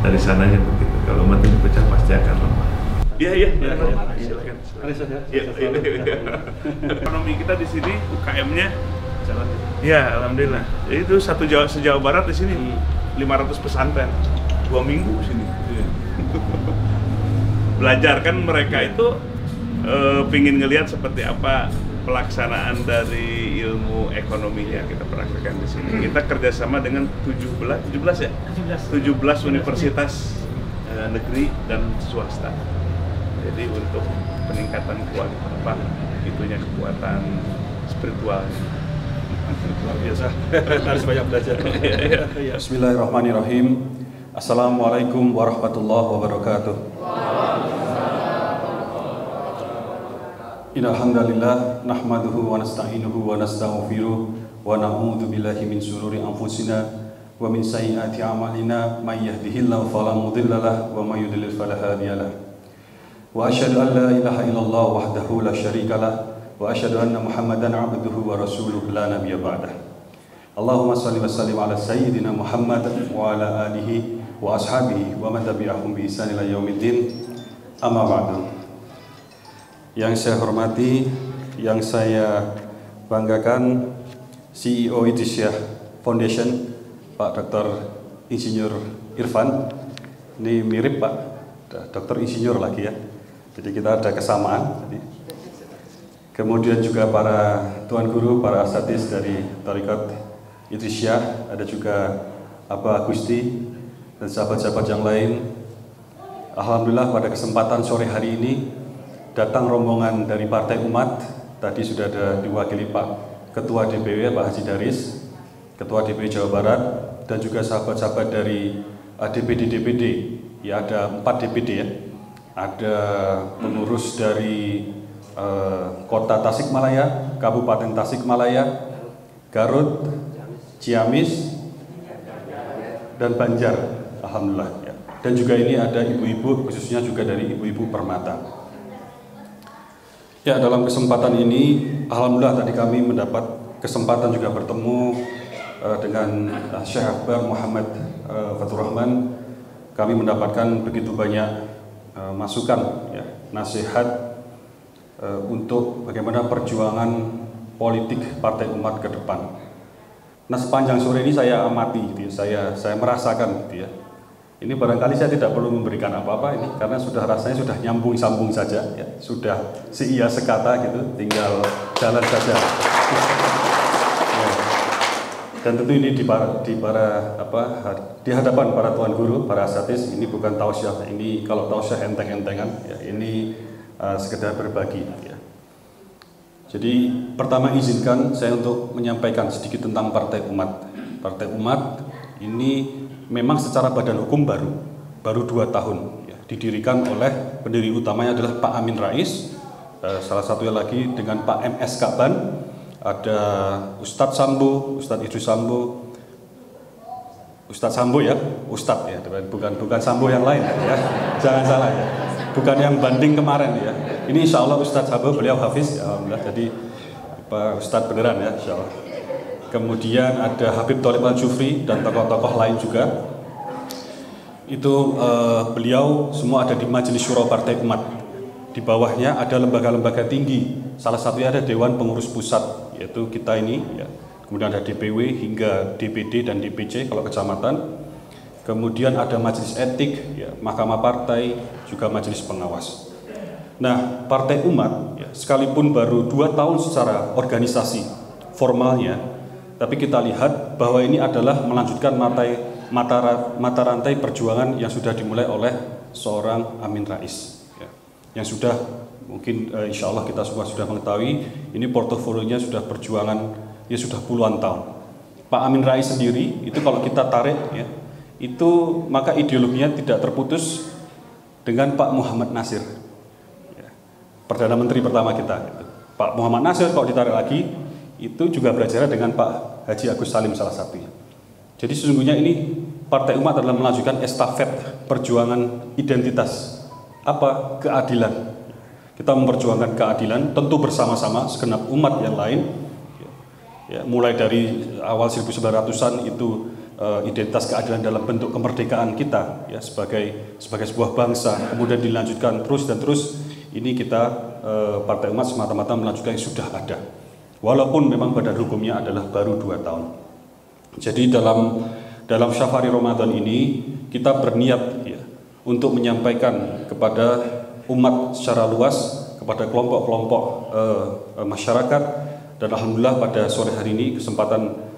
dari sananya begitu. Kalau umat ini pecah pasti akan lemah. Iya, silakan. Ekonomi kita di sini UKM-nya jalan. Ya, alhamdulillah. Jadi itu sejauh barat di sini 500 pesantren 2 minggu sini. Belajar kan mereka itu pingin ngelihat seperti apa pelaksanaan dari ilmu ekonominya kita praktekkan di sini. Kita kerjasama dengan 17 universitas negeri dan swasta. Jadi untuk peningkatan kekuatan spiritualnya. Luar biasa. Harus banyak belajar. Bismillahirrahmanirrahim. Assalamualaikum warahmatullahi wabarakatuh. Innal hamdalillah nahmaduhu wa nasta'inuhu wa nastaghfiruh wa na'udzu billahi min shururi anfusina wa min sayyiati a'malina may yahdihillahu fala mudilla lahu wa may yudlil fala hadiya lahu. Wa asyhadu an la ilaha illallah wahdahu la syarika lahu wa asyhadu anna Muhammadan 'abduhu wa rasuluhu la nabiyya ba'dah. Allahumma shalli wa sallim ala sayyidina Muhammad wa ala alihi wa ashabihi wa man tabi'ahum bi ihsan ila yaumiddin. Amma ba'du. Yang saya hormati, yang saya banggakan, CEO Idrisyah Foundation, Pak Dr. Insinyur Irfan. Ini mirip Pak, Dr. Insinyur lagi ya. Jadi kita ada kesamaan. Kemudian juga para tuan guru, para asatidz dari Thariqat Idrisyah, ada juga Abah Gusti dan sahabat-sahabat yang lain. Alhamdulillah pada kesempatan sore hari ini datang rombongan dari Partai Umat. Tadi sudah ada diwakili Pak Ketua DPW Pak Haji Daris, Ketua DPW Jawa Barat, dan juga sahabat-sahabat dari DPD-DPD. Ya, ada 4 DPD ya. Ada pengurus dari Kota Tasikmalaya, Kabupaten Tasikmalaya, Garut, Ciamis, dan Banjar. Alhamdulillah ya. Dan juga ini ada ibu-ibu, khususnya juga dari ibu-ibu Permata. Ya, dalam kesempatan ini, alhamdulillah tadi kami mendapat kesempatan juga bertemu dengan Syekh Akbar Muhammad Fathur Rahman. Kami mendapatkan begitu banyak masukan, ya, nasihat untuk bagaimana perjuangan politik Partai Umat ke depan. Nah, sepanjang sore ini saya amati, gitu ya, saya merasakan, gitu ya. Ini barangkali saya tidak perlu memberikan apa-apa ini, karena rasanya sudah nyambung-sambung saja, ya. Sudah seia sekata gitu, tinggal jalan saja. Ya. Dan tentu ini di hadapan para tuan guru, para asatidz, ini bukan tausiah, ini kalau tausiah enteng-entengan, ya, ini sekedar berbagi. Ya. Jadi pertama izinkan saya untuk menyampaikan sedikit tentang Partai Umat. Partai Umat ini memang secara badan hukum baru 2 tahun ya, didirikan oleh pendiri utamanya adalah Pak Amin Rais, salah satunya lagi dengan Pak MS Kaban, ada Ustadz Sambo, Ustadz Idrus Sambo, Ustadz Sambo ya, Ustadz ya, bukan Sambo yang lain ya, jangan salah ya, bukan yang banding kemarin ya. Ini insya Allah Ustadz Sambo, beliau hafiz ya, alhamdulillah, jadi Pak Ustadz beneran ya, insya Allah. Kemudian ada Habib Tholib Al-Jufri dan tokoh-tokoh lain juga. Itu beliau semua ada di Majelis Syuro Partai Umat. Di bawahnya ada lembaga-lembaga tinggi. Salah satunya ada Dewan Pengurus Pusat, yaitu kita ini. Ya. Kemudian ada DPW hingga DPD dan DPC kalau kecamatan. Kemudian ada Majelis Etik, ya, Mahkamah Partai, juga Majelis Pengawas. Nah, Partai Umat, ya, sekalipun baru 2 tahun secara organisasi formalnya, tapi kita lihat bahwa ini adalah melanjutkan mata rantai perjuangan yang sudah dimulai oleh seorang Amin Rais, ya, yang sudah mungkin insya Allah kita semua sudah mengetahui ini portofolionya sudah perjuangan ya sudah puluhan tahun. Pak Amin Rais sendiri itu kalau kita tarik ya, itu maka ideologinya tidak terputus dengan Pak Muhammad Nasir, ya, Perdana Menteri pertama kita. Gitu. Pak Muhammad Nasir kalau ditarik lagi itu juga belajar dengan Pak Haji Agus Salim salah satunya. Jadi sesungguhnya ini Partai Umat adalah melanjutkan estafet perjuangan identitas. Apa? Keadilan. Kita memperjuangkan keadilan tentu bersama-sama segenap umat yang lain. Ya, mulai dari awal 1900-an itu identitas keadilan dalam bentuk kemerdekaan kita ya sebagai sebuah bangsa, kemudian dilanjutkan terus dan terus. Ini kita Partai Umat semata-mata melanjutkan yang sudah ada, walaupun memang badan hukumnya adalah baru 2 tahun. Jadi dalam Syafari Ramadan ini kita berniat ya, untuk menyampaikan kepada umat secara luas, kepada kelompok-kelompok masyarakat, dan alhamdulillah pada sore hari ini kesempatan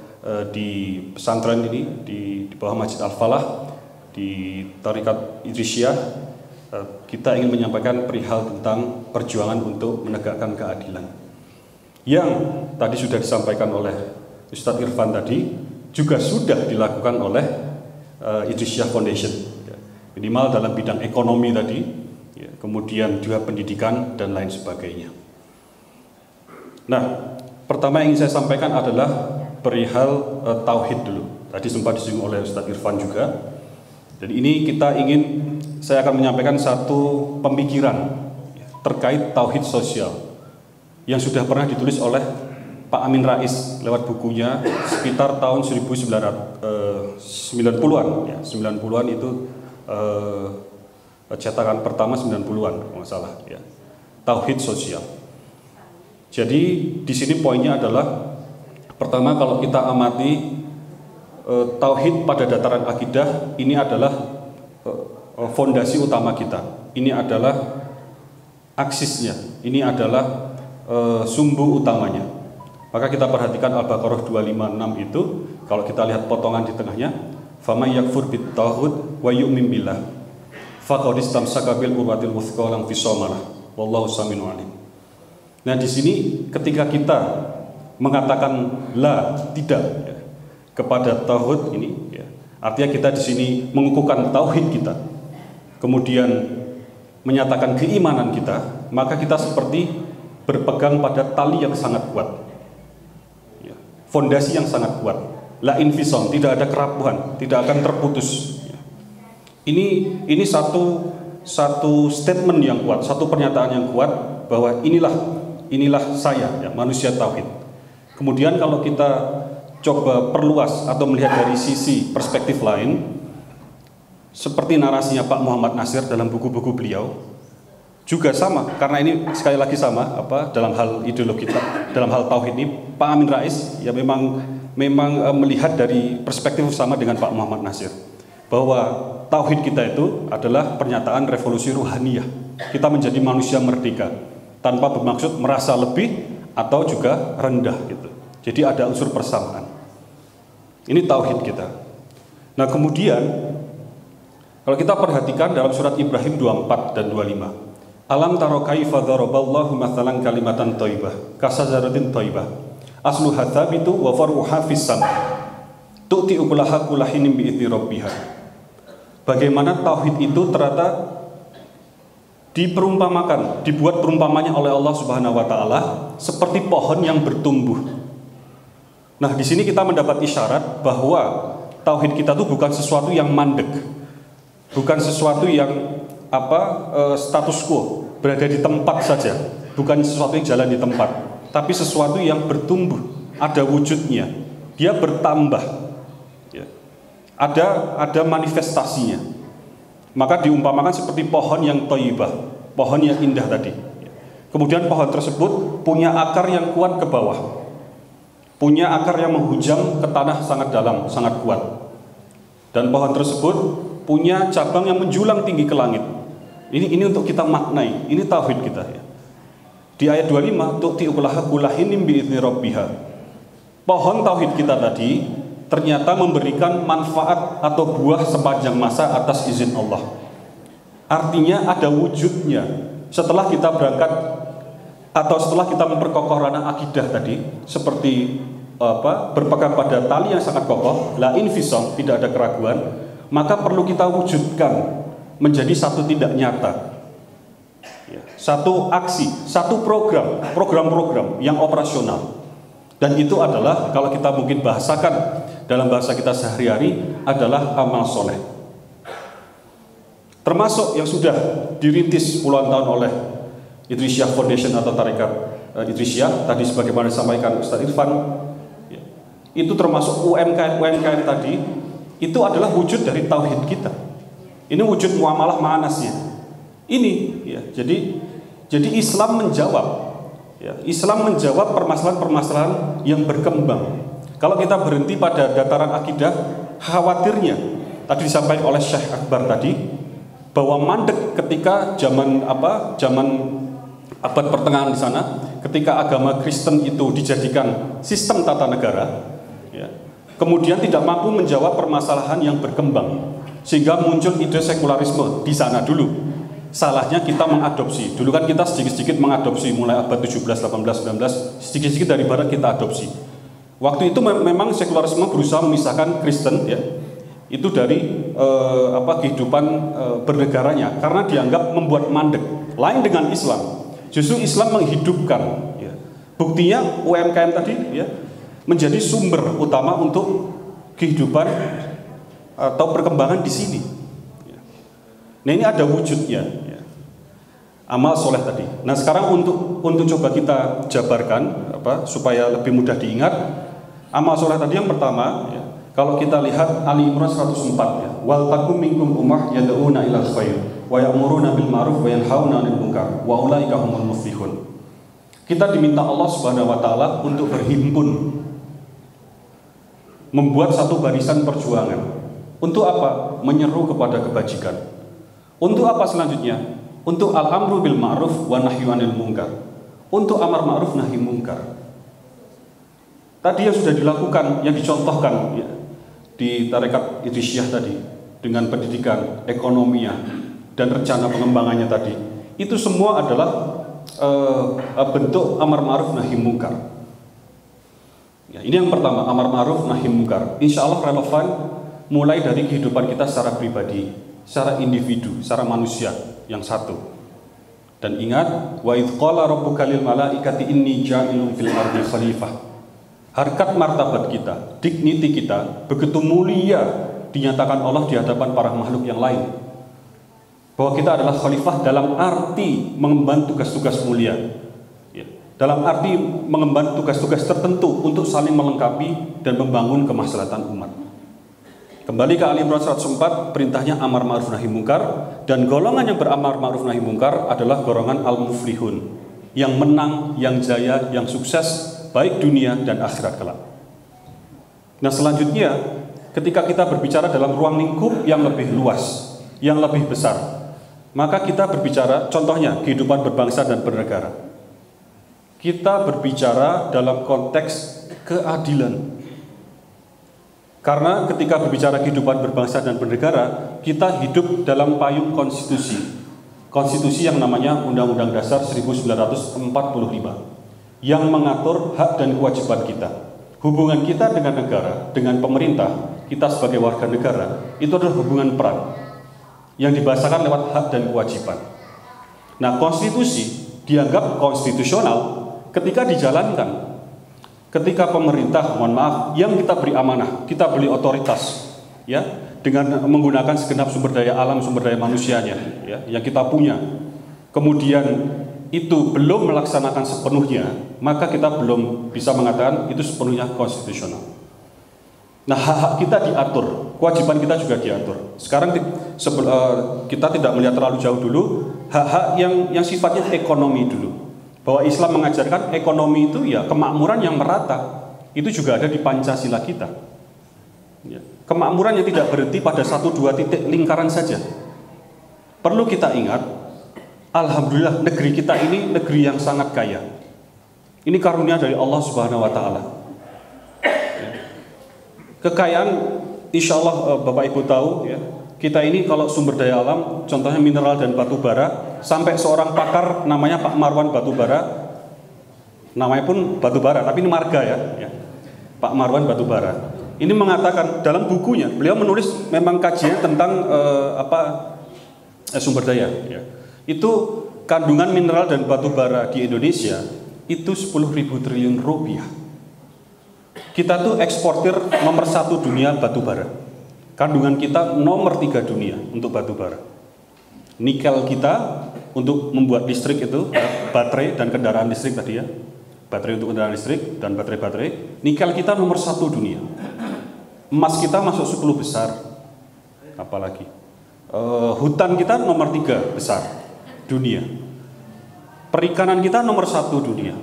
di pesantren ini di bawah Masjid Al-Falah di Tarekat Idrisyah, kita ingin menyampaikan perihal tentang perjuangan untuk menegakkan keadilan yang tadi sudah disampaikan oleh Ustadz Irfan tadi, juga sudah dilakukan oleh Idrisyah Foundation ya, minimal dalam bidang ekonomi tadi ya, kemudian juga pendidikan dan lain sebagainya. Nah, pertama yang ingin saya sampaikan adalah perihal tauhid dulu. Tadi sempat disinggung oleh Ustadz Irfan juga. Jadi ini saya akan menyampaikan satu pemikiran terkait tauhid sosial yang sudah pernah ditulis oleh Pak Amin Rais lewat bukunya sekitar tahun 1990-an ya, 90-an itu cetakan pertama 90-an kalau nggak salah ya. Tauhid sosial. Jadi di sini poinnya adalah pertama, kalau kita amati tauhid pada dataran akidah, ini adalah fondasi utama kita. Ini adalah aksisnya, ini adalah sumbu utamanya. Maka kita perhatikan Al-Baqarah 256 itu, kalau kita lihat potongan di tengahnya, faman yakfur bit tauhid wa yu'min billah faqad istamsaka bil urwatil wuthqa lam fisama lah wallahu samiun alim. Nah, di sini ketika kita mengatakan tidak ya, kepada tauhid ini ya, artinya kita di sini mengukuhkan tauhid kita, kemudian menyatakan keimanan kita, maka kita seperti berpegang pada tali yang sangat kuat ya, fondasi yang sangat kuat, la infisom, tidak ada kerapuhan, tidak akan terputus ya. Ini satu statement yang kuat, satu pernyataan yang kuat bahwa inilah saya ya, manusia tauhid. Kemudian kalau kita coba perluas atau melihat dari sisi perspektif lain, seperti narasinya Pak Muhammad Nasir dalam buku-buku beliau, juga sama, karena ini sekali lagi sama dalam hal ideologi, dalam hal tauhid ini, Pak Amin Rais ya memang melihat dari perspektif sama dengan Pak Muhammad Nasir, bahwa tauhid kita itu adalah pernyataan revolusi ruhaniyah. Kita menjadi manusia merdeka tanpa bermaksud merasa lebih atau juga rendah gitu. Jadi ada unsur persamaan. Ini tauhid kita. Nah, kemudian kalau kita perhatikan dalam surat Ibrahim 24 dan 25, alam taro kaifa daraballahu mathalan kalimatan thayyibah kasajaratin thayyibah asluha thabitu wa faruha fis sama tu'ti ukulaha kulahinim bi idzni rabbiha. Bagaimana tauhid itu ternyata diperumpamakan, dibuat perumpamannya oleh Allah Subhanahu wa taala seperti pohon yang bertumbuh. Nah, di sini kita mendapat isyarat bahwa tauhid kita itu bukan sesuatu yang mandek, bukan sesuatu yang status quo, berada di tempat saja, bukan sesuatu yang jalan di tempat, tapi sesuatu yang bertumbuh, ada wujudnya, dia bertambah, ya. Ada manifestasinya. Maka diumpamakan seperti pohon yang thayyibah, pohon yang indah tadi. Kemudian pohon tersebut punya akar yang kuat ke bawah, punya akar yang menghujam ke tanah sangat dalam, sangat kuat. Dan pohon tersebut punya cabang yang menjulang tinggi ke langit. Ini untuk kita maknai, ini tauhid kita ya. Di ayat 25, tu'ti ukulaha kulahinim bi idzni rabbiha. Pohon tauhid kita tadi ternyata memberikan manfaat atau buah sepanjang masa atas izin Allah. Artinya ada wujudnya. Setelah kita berangkat atau setelah kita memperkokoh ranah akidah tadi, seperti berpegang pada tali yang sangat kokoh, la infisam, tidak ada keraguan, maka perlu kita wujudkan menjadi satu tindak nyata, ya, satu aksi, satu program yang operasional. Dan itu adalah, kalau kita mungkin bahasakan dalam bahasa kita sehari-hari, adalah amal soleh. Termasuk yang sudah dirintis puluhan tahun oleh Idrisyah Foundation atau Tarekat Idrisyah, tadi sebagaimana disampaikan Ustadz Irfan, ya, itu termasuk UMKM tadi itu adalah wujud dari tauhid kita. Ini wujud muamalah ma'anasnya. Ini ya. Jadi Islam menjawab ya, Islam menjawab permasalahan-permasalahan yang berkembang. Kalau kita berhenti pada dataran akidah, khawatirnya tadi disampaikan oleh Syekh Akbar tadi bahwa mandek ketika zaman abad pertengahan di sana, ketika agama Kristen itu dijadikan sistem tata negara, ya, kemudian tidak mampu menjawab permasalahan yang berkembang, sehingga muncul ide sekularisme di sana dulu. Salahnya kita mengadopsi. Dulu kan kita sedikit-sedikit mengadopsi, mulai abad 17, 18, 19, sedikit-sedikit dari barat kita adopsi. Waktu itu memang sekularisme berusaha memisahkan Kristen, ya, itu dari kehidupan bernegaranya, karena dianggap membuat mandek. Lain dengan Islam. Justru Islam menghidupkan, ya. Buktinya UMKM tadi, ya, menjadi sumber utama untuk kehidupan atau perkembangan di sini. Ya. Nah, ini ada wujudnya, ya. Amal soleh tadi. Nah, sekarang untuk coba kita jabarkan supaya lebih mudah diingat. Amal soleh tadi yang pertama, ya, kalau kita lihat Ali Imran 104, ya, wal takum minkum ummah yad'una ilal khair wa ya'muruna bil ma'ruf wa yanhauna 'anil munkar wa ulaika humul muflihun. Kita diminta Allah Subhanahu wa taala untuk berhimpun, membuat satu barisan perjuangan. Untuk apa? Menyeru kepada kebajikan. Untuk apa selanjutnya? Untuk al-amru bil ma'ruf wa nahyu 'anil munkar. Untuk amar ma'ruf nahi munkar. Tadi yang sudah dilakukan, yang dicontohkan, ya, di tarekat Idrisyah tadi, dengan pendidikan, ekonominya, dan rencana pengembangannya tadi, itu semua adalah bentuk amar ma'ruf nahi munkar. Ya, ini yang pertama, amar ma'ruf nahi munkar. Insya Allah relevan mulai dari kehidupan kita secara pribadi, secara individu, secara manusia yang satu. Dan ingat, wa idz qala rabbuka lil malaikati inni ja'ilun fil ardi khalifah. Harkat martabat kita, dignity kita begitu mulia dinyatakan Allah di hadapan para makhluk yang lain. Bahwa kita adalah khalifah dalam arti mengemban tugas-tugas mulia, ya, dalam arti mengemban tugas-tugas tertentu untuk saling melengkapi dan membangun kemaslahatan umat. Kembali ke Ali Imran 104, perintahnya amar ma'ruf nahi munkar, dan golongan yang beramar ma'ruf nahi munkar adalah golongan al-muflihun, yang menang, yang jaya, yang sukses baik dunia dan akhirat kelak. Nah, selanjutnya ketika kita berbicara dalam ruang lingkup yang lebih luas, yang lebih besar, maka kita berbicara contohnya kehidupan berbangsa dan bernegara. Kita berbicara dalam konteks keadilan. Karena ketika berbicara kehidupan berbangsa dan bernegara, kita hidup dalam payung konstitusi. Konstitusi yang namanya Undang-Undang Dasar 1945. Yang mengatur hak dan kewajiban kita. Hubungan kita dengan negara, dengan pemerintah, kita sebagai warga negara, itu adalah hubungan peran yang dibahasakan lewat hak dan kewajiban. Nah, konstitusi dianggap konstitusional ketika dijalankan. Ketika pemerintah, mohon maaf, yang kita beri amanah, kita beri otoritas, ya, dengan menggunakan segenap sumber daya alam, sumber daya manusianya, ya, yang kita punya. Kemudian itu belum melaksanakan sepenuhnya, maka kita belum bisa mengatakan itu sepenuhnya konstitusional. Nah, hak-hak kita diatur, kewajiban kita juga diatur. Sekarang kita tidak melihat terlalu jauh dulu, hak-hak yang sifatnya ekonomi dulu. Bahwa Islam mengajarkan ekonomi itu ya kemakmuran yang merata. Itu juga ada di Pancasila kita. Ya, kemakmuran yang tidak berhenti pada 1-2 titik lingkaran saja. Perlu kita ingat, alhamdulillah negeri kita ini negeri yang sangat kaya. Ini karunia dari Allah Subhanahu wa taala. Kekayaan insya Allah Bapak Ibu tahu, ya, kita ini kalau sumber daya alam, contohnya mineral dan batu bara, sampai seorang pakar namanya Pak Marwan Batubara, namanya pun Batubara, tapi ini marga, ya. Pak Marwan Batubara. Ini mengatakan dalam bukunya, beliau menulis memang kajian tentang sumber daya, ya. Itu kandungan mineral dan batu bara di Indonesia itu 10.000 triliun rupiah. Kita tuh eksportir nomor 1 dunia batu bara. Kandungan kita nomor 3 dunia untuk batu bara. Nikel kita untuk membuat listrik itu, baterai dan kendaraan listrik tadi, ya. Baterai untuk kendaraan listrik dan baterai-baterai. Nikel kita nomor 1 dunia. Emas kita masuk 10 besar. Apalagi hutan kita nomor 3 besar dunia. Perikanan kita nomor 1 dunia.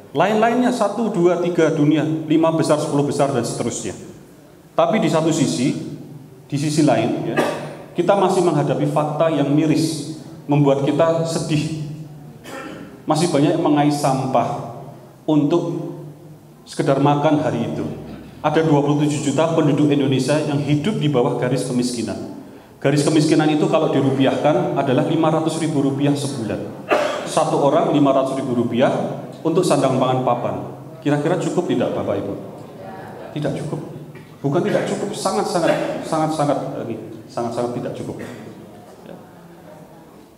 Lain-lainnya 1, 2, 3 dunia, 5 besar, 10 besar dan seterusnya. Tapi di satu sisi, di sisi lain ya, kita masih menghadapi fakta yang miris, membuat kita sedih. Masih banyak yang mengais sampah untuk sekedar makan hari itu. Ada 27 juta penduduk Indonesia yang hidup di bawah garis kemiskinan. Garis kemiskinan itu kalau dirupiahkan adalah Rp500.000 sebulan. Satu orang Rp500.000 untuk sandang pangan papan. Kira-kira cukup tidak Bapak Ibu? Tidak cukup. Bukan tidak cukup, sangat-sangat tidak cukup.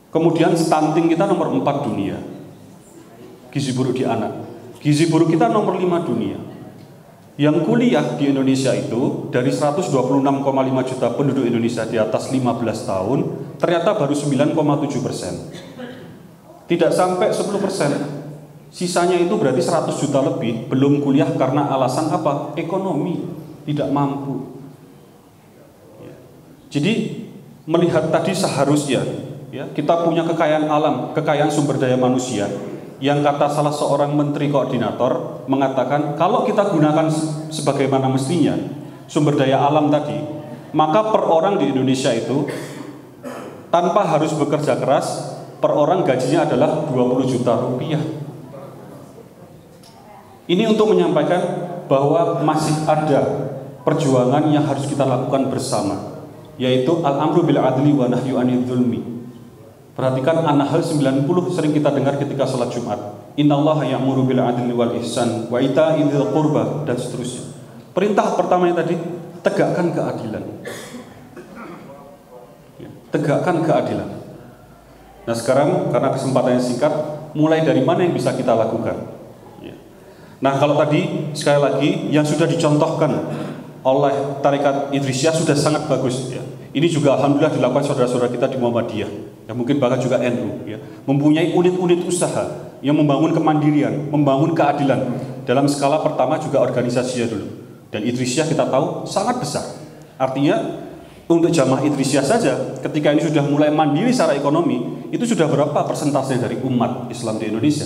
Kemudian stunting kita nomor 4 dunia. Gizi buruk di anak. Gizi buruk kita nomor 5 dunia. Yang kuliah di Indonesia itu dari 126,5 juta penduduk Indonesia di atas 15 tahun, ternyata baru 9,7%. Tidak sampai 10%. Sisanya itu berarti 100 juta lebih belum kuliah karena alasan apa? Ekonomi, tidak mampu. Jadi melihat tadi seharusnya ya, kita punya kekayaan alam, kekayaan sumber daya manusia. Yang kata salah seorang menteri koordinator mengatakan kalau kita gunakan sebagaimana mestinya sumber daya alam tadi, maka per orang di Indonesia itu tanpa harus bekerja keras, per orang gajinya adalah 20 juta rupiah. Ini untuk menyampaikan bahwa masih ada perjuangan yang harus kita lakukan bersama, yaitu al-amru bil adli wa nahyu anidz zulmi. Perhatikan An-Nahl 90 sering kita dengar ketika salat Jumat. Innallaha ya'muru bil adli wal ihsan wa ita'i dzil qurba dan seterusnya. Perintah pertama yang tadi, tegakkan keadilan. Tegakkan keadilan. Nah sekarang karena kesempatannya singkat, mulai dari mana yang bisa kita lakukan? Nah kalau tadi sekali lagi yang sudah dicontohkan oleh Tarekat Idrisiyah sudah sangat bagus ya. Ini juga alhamdulillah dilakukan saudara-saudara kita di Muhammadiyah, ya mungkin bahkan juga NU ya. Mempunyai unit-unit usaha yang membangun kemandirian, membangun keadilan. Dalam skala pertama juga organisasinya dulu. Dan Idrisiyah kita tahu sangat besar. Artinya untuk jamaah Idrisiyah saja ketika ini sudah mulai mandiri secara ekonomi, itu sudah berapa persentasenya dari umat Islam di Indonesia?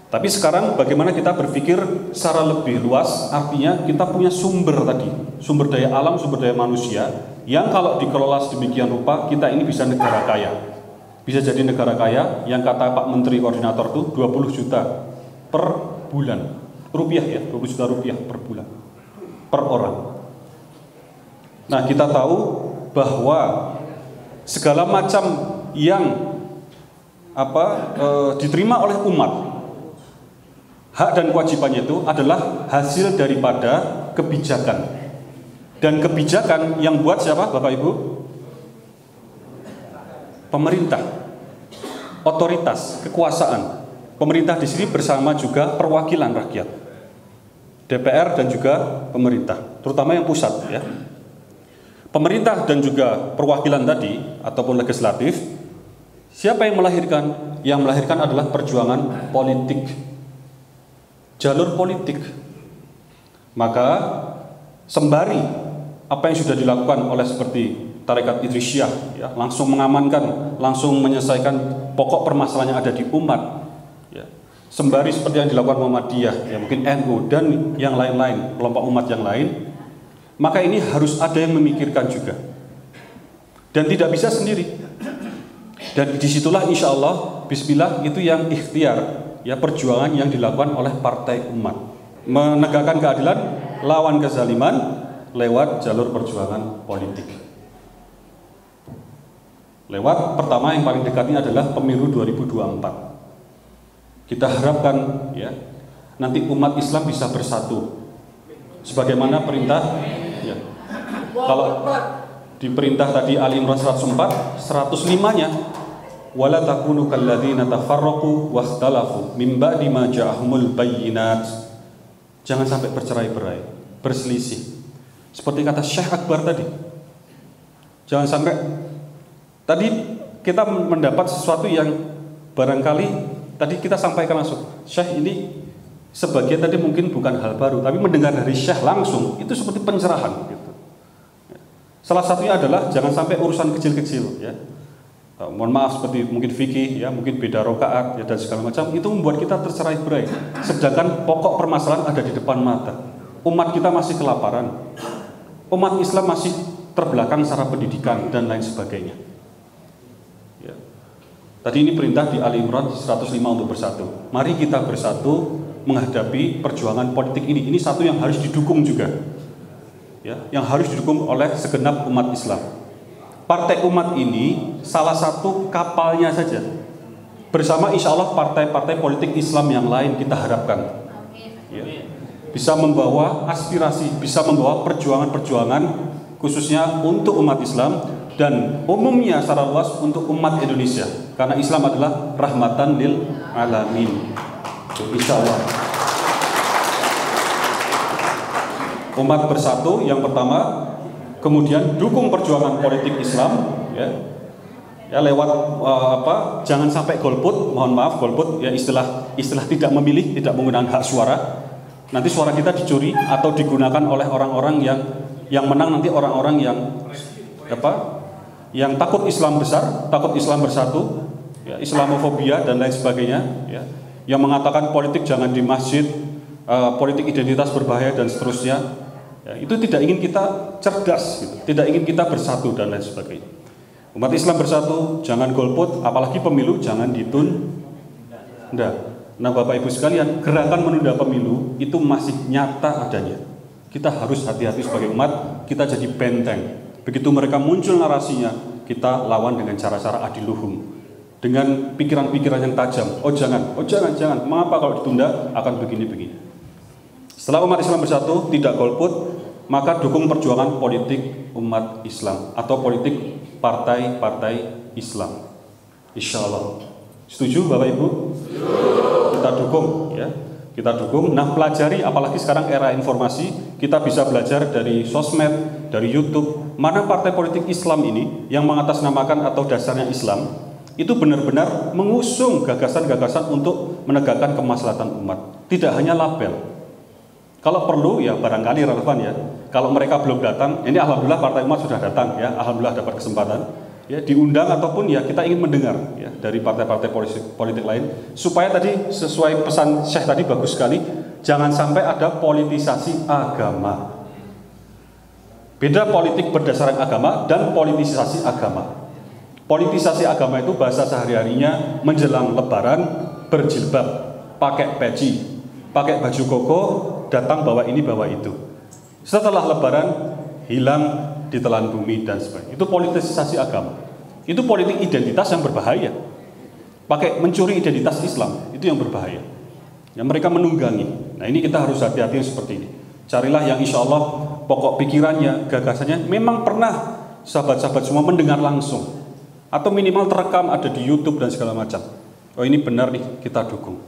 Tapi sekarang bagaimana kita berpikir secara lebih luas, artinya kita punya sumber tadi, sumber daya alam, sumber daya manusia, yang kalau dikelola sedemikian rupa, kita ini bisa negara kaya. Bisa jadi negara kaya, yang kata Pak Menteri Koordinator itu 20 juta per bulan. Rupiah ya, 20 juta rupiah per bulan. Per orang. Nah kita tahu bahwa segala macam yang diterima oleh umat, hak dan kewajibannya itu adalah hasil daripada kebijakan. Dan kebijakan yang buat siapa Bapak Ibu? Pemerintah, otoritas, kekuasaan. Pemerintah di sini bersama juga perwakilan rakyat, DPR dan juga pemerintah, terutama yang pusat ya. Pemerintah dan juga perwakilan tadi ataupun legislatif, siapa yang melahirkan? Yang melahirkan adalah perjuangan politik, jalur politik. Maka sembari apa yang sudah dilakukan oleh seperti Tarekat Idrisiyah ya, langsung mengamankan, langsung menyelesaikan pokok permasalahan yang ada di umat ya. Sembari seperti yang dilakukan Muhammadiyah ya, mungkin NU dan yang lain-lain, kelompok umat yang lain, maka ini harus ada yang memikirkan juga dan tidak bisa sendiri. Dan disitulah insya Allah bismillah itu yang ikhtiar ya, perjuangan yang dilakukan oleh partai umat, menegakkan keadilan, lawan kezaliman lewat jalur perjuangan politik. Lewat pertama yang paling dekat ini adalah pemilu 2024. Kita harapkan ya, nanti umat Islam bisa bersatu. Sebagaimana perintah ya. Kalau di perintah tadi Ali Imran 104, 105-nya wala takunu kalladzina tafarraqu wakhtalafu min ba'di ma ja'ahumul bayyinat. Jangan sampai bercerai-berai, berselisih. Seperti kata Syekh Akbar tadi, jangan sampai tadi kita mendapat sesuatu yang barangkali tadi kita sampaikan langsung, Syekh ini Sebagian tadi mungkin bukan hal baru, tapi mendengar dari Syekh langsung itu seperti pencerahan gitu. Salah satunya adalah jangan sampai urusan kecil-kecil ya. Mohon maaf seperti mungkin fikih ya, mungkin beda rakaat ya dan segala macam, itu membuat kita tercerai-berai. Sedangkan pokok permasalahan ada di depan mata. Umat kita masih kelaparan. Umat Islam masih terbelakang secara pendidikan dan lain sebagainya. Ya. Tadi ini perintah di Ali Imran 105 untuk bersatu. Mari kita bersatu menghadapi perjuangan politik ini. Ini satu yang harus didukung juga. Ya, yang harus didukung oleh segenap umat Islam. Partai umat ini salah satu kapalnya saja. Bersama insya Allah partai-partai politik Islam yang lain kita harapkan ya, bisa membawa aspirasi, bisa membawa perjuangan-perjuangan khususnya untuk umat Islam dan umumnya secara luas untuk umat Indonesia. Karena Islam adalah rahmatan lil alamin. Insya Allah. Umat bersatu yang pertama. Kemudian dukung perjuangan politik Islam ya lewat jangan sampai golput, mohon maaf golput ya istilah tidak memilih, tidak menggunakan hak suara. Nanti suara kita dicuri atau digunakan oleh orang-orang yang menang nanti orang-orang yang takut Islam besar, takut Islam bersatu, ya, Islamofobia dan lain sebagainya ya. Yang mengatakan politik jangan di masjid, politik identitas berbahaya dan seterusnya. Ya, itu tidak ingin kita cerdas, gitu. Tidak ingin kita bersatu dan lain sebagainya. Umat Islam bersatu, jangan golput, apalagi pemilu jangan ditunda. Nah, Bapak Ibu sekalian, gerakan menunda pemilu itu masih nyata adanya. Kita harus hati-hati sebagai umat, kita jadi benteng. Begitu mereka muncul narasinya, kita lawan dengan cara-cara adiluhum, dengan pikiran-pikiran yang tajam. Oh jangan, mengapa kalau ditunda akan begini-begini. Setelah umat Islam bersatu, tidak golput, maka dukung perjuangan politik umat Islam atau politik partai-partai Islam. Insya Allah. Setuju Bapak Ibu? Kita dukung ya. Kita dukung. Nah, pelajari, apalagi sekarang era informasi, kita bisa belajar dari sosmed, dari YouTube, mana partai politik Islam ini yang mengatasnamakan atau dasarnya Islam, itu benar-benar mengusung gagasan-gagasan untuk menegakkan kemaslahatan umat. Tidak hanya label. Kalau perlu ya barangkali relevan ya. Kalau mereka belum datang, ini alhamdulillah Partai Umat sudah datang ya, alhamdulillah dapat kesempatan ya diundang ataupun ya kita ingin mendengar ya dari partai-partai politik lain supaya tadi sesuai pesan Syekh tadi bagus sekali, jangan sampai ada politisasi agama. Beda politik berdasarkan agama dan politisasi agama. Politisasi agama itu bahasa sehari-harinya menjelang lebaran berjilbab, pakai peci, pakai baju koko, datang bawa ini bawa itu. Setelah lebaran hilang ditelan bumi dan sebagainya. Itu politisasi agama. Itu politik identitas yang berbahaya. Pakai mencuri identitas Islam, itu yang berbahaya. Yang mereka menunggangi. Nah, ini kita harus hati-hati seperti ini. Carilah yang insya Allah pokok pikirannya, gagasannya memang pernah sahabat-sahabat semua mendengar langsung atau minimal terekam ada di YouTube dan segala macam. Oh, ini benar nih, kita dukung.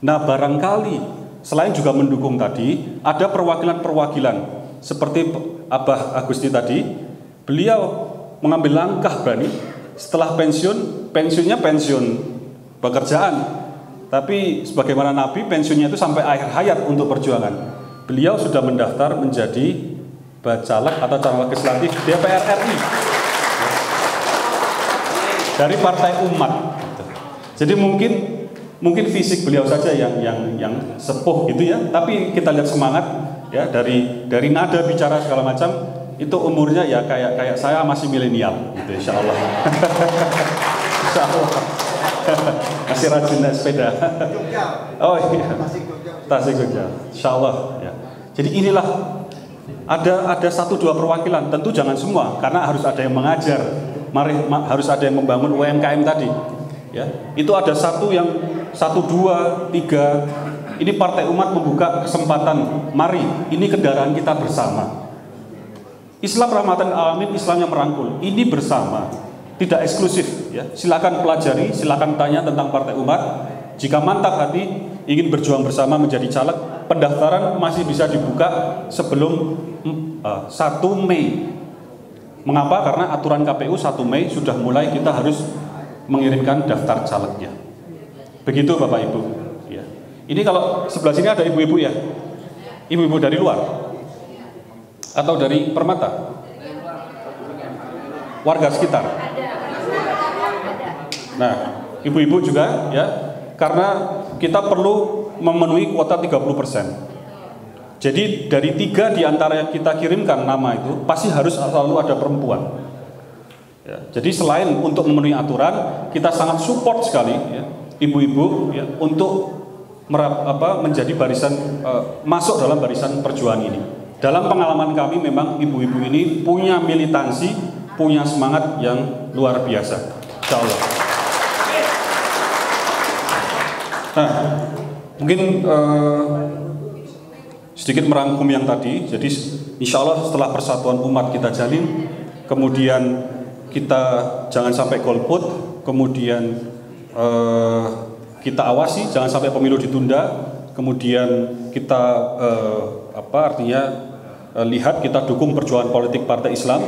Nah, barangkali selain juga mendukung tadi, ada perwakilan-perwakilan seperti Abah Agusti tadi, beliau mengambil langkah berani setelah pensiunnya pensiun pekerjaan, tapi sebagaimana Nabi pensiunnya itu sampai akhir hayat untuk perjuangan. Beliau sudah mendaftar menjadi bacalek atau calon legislatif DPR RI dari Partai Umat. Jadi mungkin fisik beliau saja yang sepuh gitu ya, tapi kita lihat semangat ya dari nada bicara segala macam itu umurnya ya kayak saya masih milenial gitu insya Allah. Insya Allah. Masih rajin naik sepeda. Oh iya. Tasik Jogja. Insya Allah ya. Jadi inilah ada 1-2 perwakilan, tentu jangan semua karena harus ada yang mengajar, harus ada yang membangun UMKM tadi. Ya, itu ada 1, 2, 3. Ini Partai Umat membuka kesempatan. Mari, ini kendaraan kita bersama. Islam rahmatan alamin, Islam yang merangkul. Ini bersama, tidak eksklusif. Ya, silakan pelajari, silakan tanya tentang Partai Umat. Jika mantap hati ingin berjuang bersama menjadi caleg, pendaftaran masih bisa dibuka sebelum 1 Mei. Mengapa? Karena aturan KPU 1 Mei sudah mulai kita harus mengirimkan daftar calegnya. Begitu Bapak Ibu. Ya. Ini kalau sebelah sini ada ibu-ibu ya? Ibu-ibu dari luar? Atau dari Permata? Warga sekitar? Nah, ibu-ibu juga ya, karena kita perlu memenuhi kuota 30%. Jadi dari 3 di antara yang kita kirimkan nama itu pasti harus selalu ada perempuan. Ya, jadi selain untuk memenuhi aturan, kita sangat support sekali ya, ibu-ibu ya, untuk menjadi barisan masuk dalam barisan perjuangan ini. Dalam pengalaman kami memang ibu-ibu ini punya militansi, punya semangat yang luar biasa. Insya Allah. Nah, mungkin sedikit merangkum yang tadi. Jadi insya Allah setelah persatuan umat kita jalin, kemudian kita jangan sampai golput, kemudian kita awasi jangan sampai pemilu ditunda, kemudian kita lihat kita dukung perjuangan politik Partai Islam,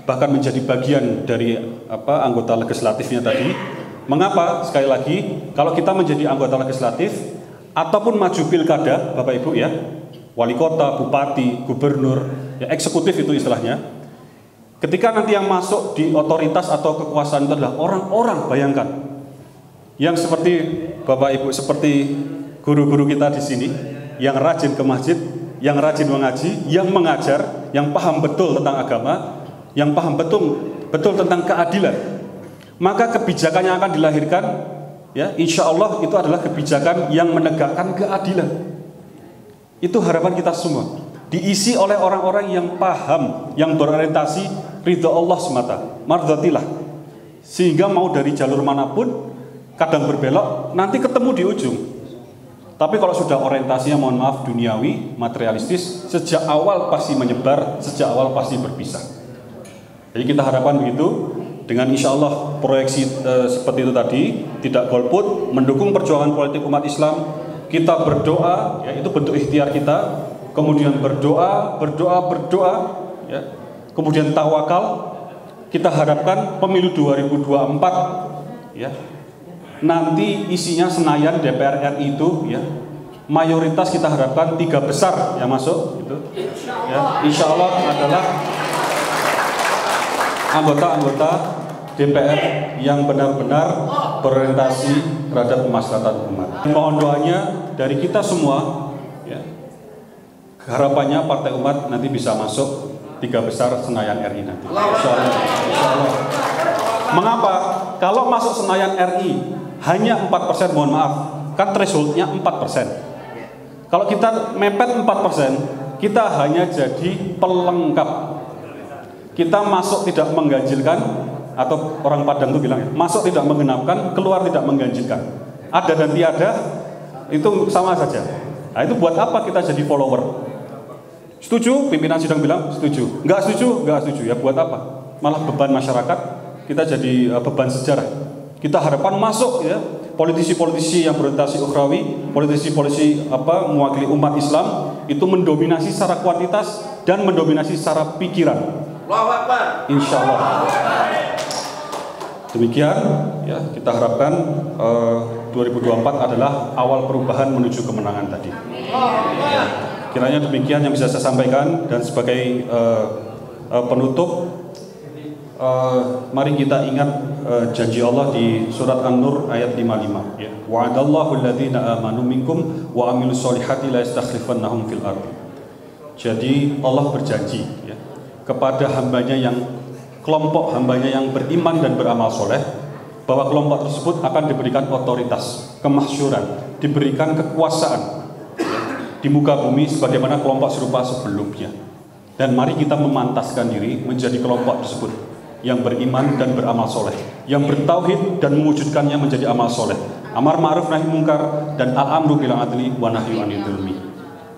bahkan menjadi bagian dari anggota legislatifnya tadi. Mengapa? Sekali lagi, kalau kita menjadi anggota legislatif ataupun maju pilkada, Bapak Ibu ya, wali kota, bupati, gubernur, ya eksekutif itu istilahnya. Ketika nanti yang masuk di otoritas atau kekuasaan itu adalah orang-orang, bayangkan, yang seperti Bapak Ibu, seperti guru-guru kita di sini, yang rajin ke masjid, yang rajin mengaji, yang mengajar, yang paham betul tentang agama, yang paham betul tentang keadilan. Maka kebijakan yang akan dilahirkan, ya insya Allah itu adalah kebijakan yang menegakkan keadilan. Itu harapan kita semua. Diisi oleh orang-orang yang paham, yang berorientasi ridha Allah semata, mardhatillah. Sehingga mau dari jalur manapun, kadang berbelok, nanti ketemu di ujung. Tapi kalau sudah orientasinya mohon maaf duniawi, materialistis, sejak awal pasti menyebar, sejak awal pasti berpisah. Jadi kita harapkan begitu. Dengan insya Allah proyeksi seperti itu tadi, tidak golput, mendukung perjuangan politik umat Islam, kita berdoa, ya itu bentuk ikhtiar kita, kemudian berdoa, ya, kemudian tawakal. Kita harapkan pemilu 2024, ya, nanti isinya Senayan DPR RI itu, ya, mayoritas kita harapkan 3 besar yang masuk, gitu, ya, insya Allah adalah anggota-anggota DPR yang benar-benar berorientasi terhadap kemaslahatan umat. Mohon doanya dari kita semua, ya, harapannya Partai Umat nanti bisa masuk 3 besar Senayan RI nanti. Insya Allah. Mengapa? Kalau masuk Senayan RI hanya 4%, mohon maaf, kan thresholdnya 4%. Kalau kita mepet 4%, kita hanya jadi pelengkap. Kita masuk tidak mengganjilkan, atau orang Padang itu bilang ya, masuk tidak menggenapkan, keluar tidak mengganjilkan. Ada dan tiada itu sama saja. Nah itu buat apa kita jadi follower? Setuju? Pimpinan sidang bilang setuju. Enggak setuju? Enggak setuju. Ya buat apa? Malah beban masyarakat, kita jadi beban sejarah. Kita harapan masuk ya politisi-politisi yang berorientasi ukhrawi, politisi-politisi mewakili umat Islam itu mendominasi secara kuantitas dan mendominasi secara pikiran. Insya Allah. Demikian ya, kita harapkan 2024 adalah awal perubahan menuju kemenangan tadi. Ya, kiranya demikian yang bisa saya sampaikan, dan sebagai penutup, mari kita ingat janji Allah di surat An-Nur ayat 55 ya. Wa'adallahu alladziina aamanu minkum wa 'amilus sholihati la yastakhlifannahum fil ardh. Jadi Allah berjanji ya, kepada hambanya yang kelompok hambanya yang beriman dan beramal soleh, bahwa kelompok tersebut akan diberikan otoritas, kemahsyuran, diberikan kekuasaan di muka bumi sebagaimana kelompok serupa sebelumnya. Dan mari kita memantaskan diri menjadi kelompok tersebut yang beriman dan beramal soleh, yang bertauhid dan mewujudkannya menjadi amal soleh, amar ma'ruf nahi mungkar, dan al-amru bil adli wa nahyu anil dzulmi.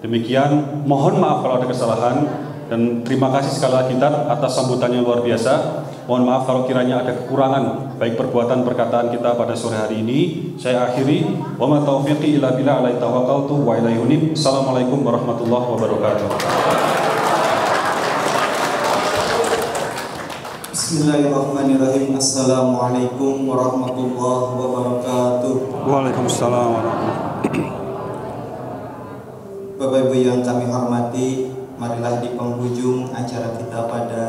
Demikian, mohon maaf kalau ada kesalahan. Dan terima kasih sekali lagi atas sambutannya luar biasa. Mohon maaf kalau kiranya ada kekurangan baik perbuatan perkataan kita pada sore hari ini. Saya akhiri. Wa ma taufiqi illa billah, alaihi tawakkaltu wa ilaihi unib. Assalamualaikum warahmatullahi wabarakatuh. Bismillahirrahmanirrahim. Assalamualaikum warahmatullahi wabarakatuh. Waalaikumsalam warahmatullahi wabarakatuh. Bapak Ibu yang kami hormati, marilah di penghujung acara kita pada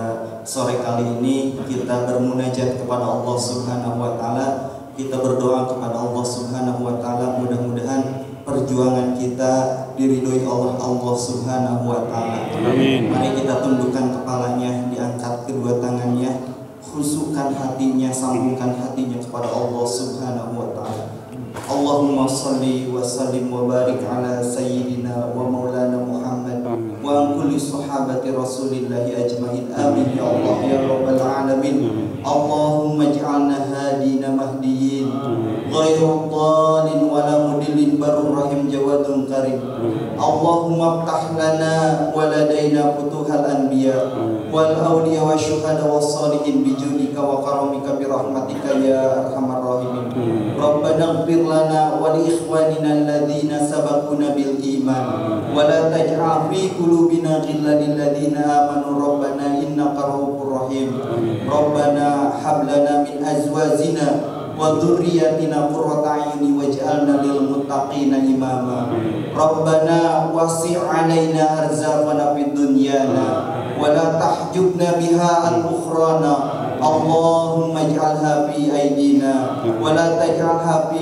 sore kali ini kita bermunajat kepada Allah Subhanahu wa taala. Kita berdoa kepada Allah Subhanahu wa taala, mudah-mudahan perjuangan kita diridhoi Allah Subhanahu wa taala. Amin. Mari kita tundukkan kepalanya, diangkat kedua tangannya, khusyukkan hatinya, sambungkan hatinya kepada Allah Subhanahu wa taala. Allahumma shalli wa sallim wa barik ala sayyidina wa maulana Muhammad wa an kulli sahabati Rasulillah ajmain. Amin ya Allah ya rabbal alamin. Allahumma ij'alna hadina mahdiyin ghairu dhalin wa la mudillin barur rahim jawadun karim. Allahumma iftah lana wa ladaina futuhal anbiya wal awliya wa syuhada was salihin bijudika wa karamika bi rahmatika ya arhamar rahimin. Rabbana ighfir lana wa li ikhwanina alladhina sabaquna bil iman wa la taj'al fi qulubina ghillan lil ladzina amanu rabbana innaka ra'ufur rahim. Rabbana hab lana min azwajina wa dhurriyyatina qurrata a'yuni waj'alna lil muttaqina imama. Rabbana wasi' 'alaina arzaqana fid dunyana wa la tahjubna biha al-ukhrana. Allahumma ij'alha fi aydina wa la taj'alha fi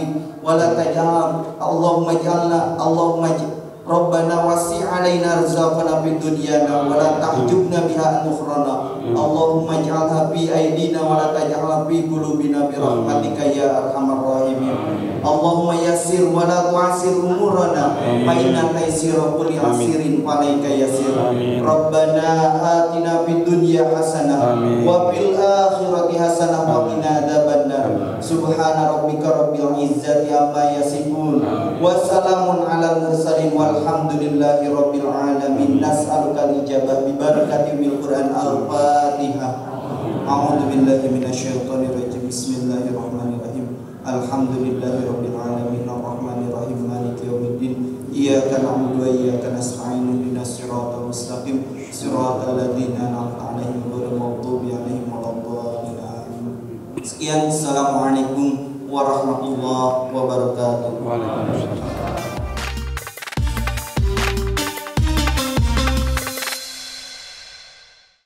Allahumma ij'alna Rabbana wasi' 'alaina rizqana fid dunyana wa la tahjubna biha an-ukhrana. Allahumma ij'alha fi aydina wa la taj'alha fi qulubina bi rahmatika ya arhamar rahimin. Allahumma yassir wa la tu'assir umurana fa inna taysira kulli asirin falaika yassir. Rabbana atina fid dunya hasanah wa fil akhirati hasanah wa qina adzabannar. Subhana rabbika rabbil izzati amma yasifun wa salamun 'alal mursalin walhamdulillahi rabbil alamin. Nas'aluka al-ijabah bi barakati mil Qur'an al-Fatihah. A'udzu billahi minasyaitonir rajim. Bismillahirrahmanirrahim. Alhamdulillahi rabbil alamin arrahmanir rahim maliki yaumiddin. Iyyaka na'budu wa iyyaka nasta'in ihdinas siratal mustaqim siratal ladzina an'amta 'alaihim ghairil maghdubi 'alaihim waladdallin. Sekian, assalamualaikum warahmatullahi wabarakatuh. Waalaikumsalam.